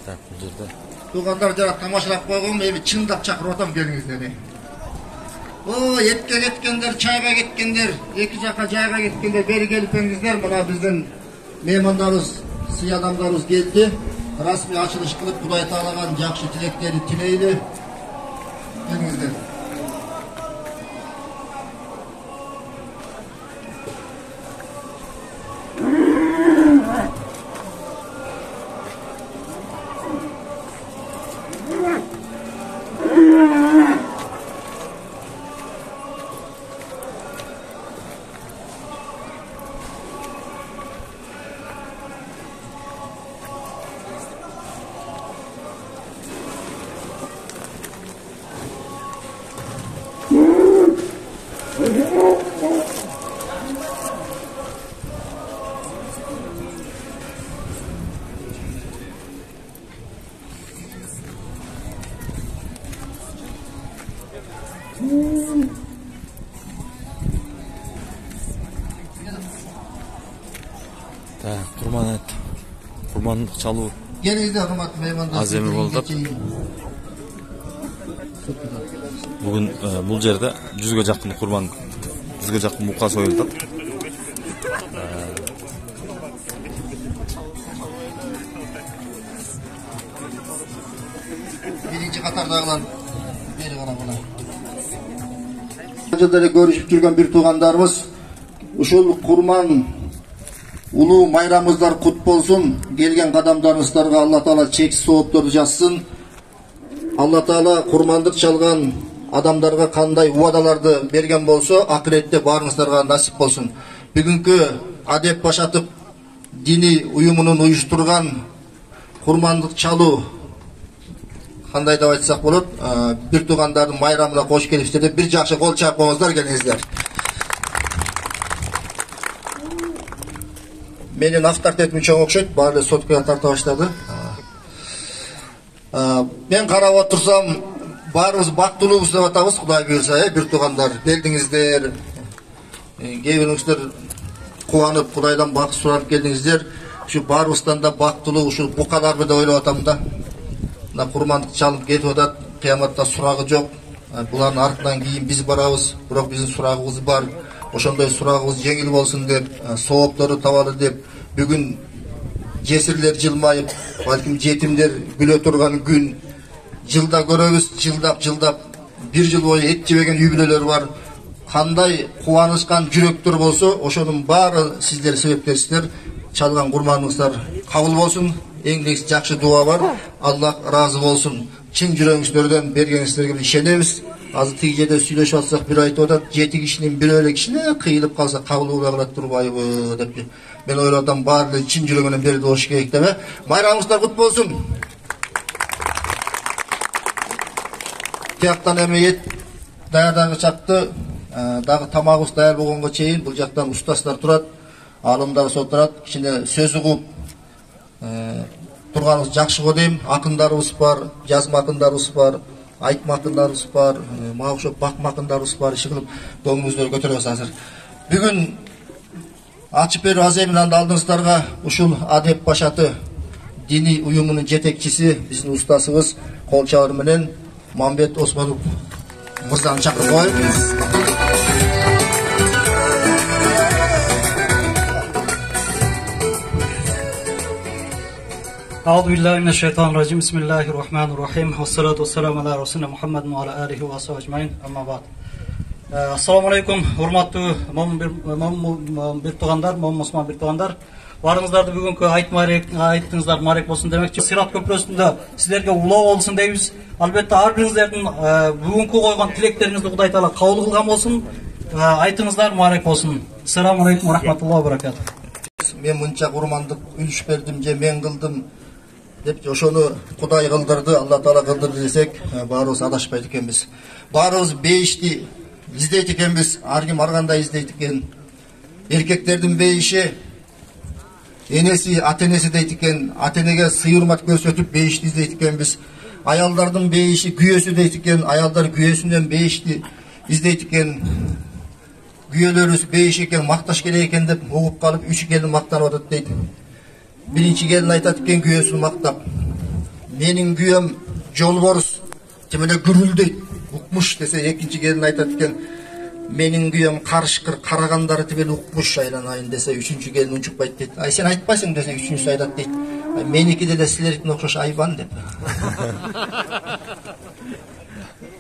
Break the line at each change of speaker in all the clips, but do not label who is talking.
Так, bu жерде.
Туғандар жара тамашалап қойғым, эми чындап чакырып атам келиңиздер. О, етке кеткендер, чайга кеткендер, эки жака жайга кеткендер, бери келип келиңиздер. Мына биздин меймандарыбыз, сый адамдарыбыз келди. Расмий ачылыш кылып, Кудай Таалаган жакшы тилектерди тилейли. Келиңиздер.
Так, құрмандық чалуу.
Келиңиздер, урматтуу меймандар.
Аз эми болду. Бүгүн бул жерде 100ге жакын курман, 100ге жакын мука союлду.
Birinci katardagılar beri qaragılar. Жылдары көрүшүп жүргөн бир туугандарыбыз, ушул курман улуу майрамыңыздар кут болсун. Келген кадамдарыңыздарга Алла Таала чексиз соопторду жазсын. Алла Таала курмандык чалган адамдарга кандай убадаларды берген болсо, акыретте баарыңыздарга насип болсун. Бүгүнкү Адеп Башатып дини уюмунун уюштурган курмандык чалуу кандай деп айтсак болот, бир туугандардын майрамына кош келипсиздер деп бир жакшы кол чаап коюңуздар, келиңиздер. Менин авторитетим чоң окшойт, баары соткага тарта баштады. Мен карап отурсам, баарыбыз бактылуубуз деп атабыз, Кудай буйрса, бир туугандар келдиңиздер. Кээ бириңиздер кубанып, Кудайдан бак суранып келдиңиздер. Ушу баарыбыздан да бактылуу ушул букаларбы деп ойлоп атам да. Мына курмандык чалып кетип атат, кыяматта сурагы жок. Булардын артынан кийин биз барабыз, бирок биздин сурагыбыз бар. Ошондой сурагыбыз жеңил болсун деп, сооптору табалы деп, бүгүн жесирлер жылмайып, балким жетимдер күлө турган күн. Жылда көрөбүз, жылдап, бир жыл бою эт жебеген үй-бүлөлөр бар. Кандай кубанычкан жүрөктөр болсо, ошонун баары сиздер себепкерсиздер. Чалган курманыңыздар кабыл болсун. Эң негизи жакшы дуа бар. Аллах разы болсун. Чын жүрөгүңүздөрдөн бергениңиздерге ишенебиз. Азыр тиги жерде сүйлөшүп атсак, бир айтып атат, 7 кишинин бир эле кишине кыйылып калса кабыл болбой калат турбайбы деп. Мен ойлоп атам, баары эле чын жүрөгүнөн берди болуш керек деп. Майрамыңыздар кут болсун. Тияктан эми эт даярдагы чапты, дагы тамагыбыз даяр болгонго чейин бул жактан устастар турат, алымдар отурат, кичине сөз угуп турганыбыз жакшы го дейм. Акындарыбыз бар, жазма акындарыбыз бар, айтма акындарыбыз бар, мага окшоп бакма акындарыбыз бар. Иши кылып көңүлүңүздөргө көтөрөбүз азыр. Бүгүн ачып берүү аземинин алдыңыздарга ушул Адеп Башаты дини уюмунун жетекчиси, биздин устасыбыз кол чабыр менен Мамбет Осмонов мырзаны чакырып коебуз.
أعوذ بالله من الشيطان الرجيم بسم الله الرحمن الرحيم والصلاة والسلام على رسولنا محمد وعلى آله وصحبه أجمعين أما بعد. Assalamu alaikum, урматтуу бир туугандар, Осмон бир туугандар. Барыңыздарды бүгүнкү айтыңыздар марек болсун демекчи. Сират көпүрөсүндө сиздерге улоо болсун дейбиз. Албетте ар бириңиздердин бүгүнкү койгон тилектериңизди Кудай Таала кабыл кылган болсун. Айтыңыздар марек болсун. Ассаламу алейкум ва рахматуллахи ва баракатух.
Мен мынча курмандык үлүш бердим же мен кылдым деп ошону Кудай кылдырды, Алла Таала кылдырды десек, баарыбыз адашпайт экенбиз. Баарыбыз бейишти издейт экенбиз, ар ким ар кандай издейт экен. Эркектердин бейиши энеси, ата-энеси дейт экен, ата-энеге сый-урмат көрсөтүп бейишти издейт экенбиз. Аялдардын бейиши, күйөөсү дейт экен, аялдар күйөөсүнөн бейишти издейт экен. Бирок Кудай Таала баарыбызга Güyelörüz 5 eкен maqtaş gerek eken dep ugup kalıp 3 gelin maqtanıp atat deydi. Birinci gelin aytat eкен güyesini maqtap. Menin güyem Jolborus temele gürül deydi. Ukmuş dese ekinci gelin aytat eкен menin güyem karışkır karagandары tibeli ukmuş aylanayın dese üçüncü gelin uncukpayt deydi. Ay sen aytpayсың dese üçüncüsü aytat deydi. Menikide de silerikin okşoş ayvan dep.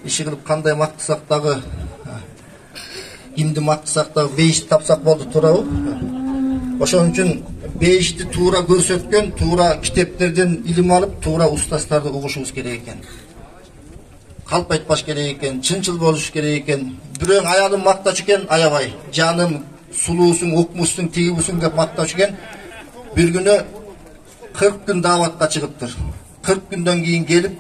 İşi kılıp kanday maqtısaq dagı kimdi maqtısaq dagı beyişti tapsaq boldu turabı. Oşon üçün beyişti tuğra görsetken, tuğra kiteplerden ilim alıp, tuğra ustaslarda uğuşumuz gerek eken. Kalp aytbaş gerek eken, çınçıl boluş gerek eken. Biröň ayalım maqtaç eken, ayabay. Canım, suluusun, ukmuşsun, tigibusun dep maqtaç eken. Bir günü 40 gün davatqa çıkıptır. 40 günden keyin gelip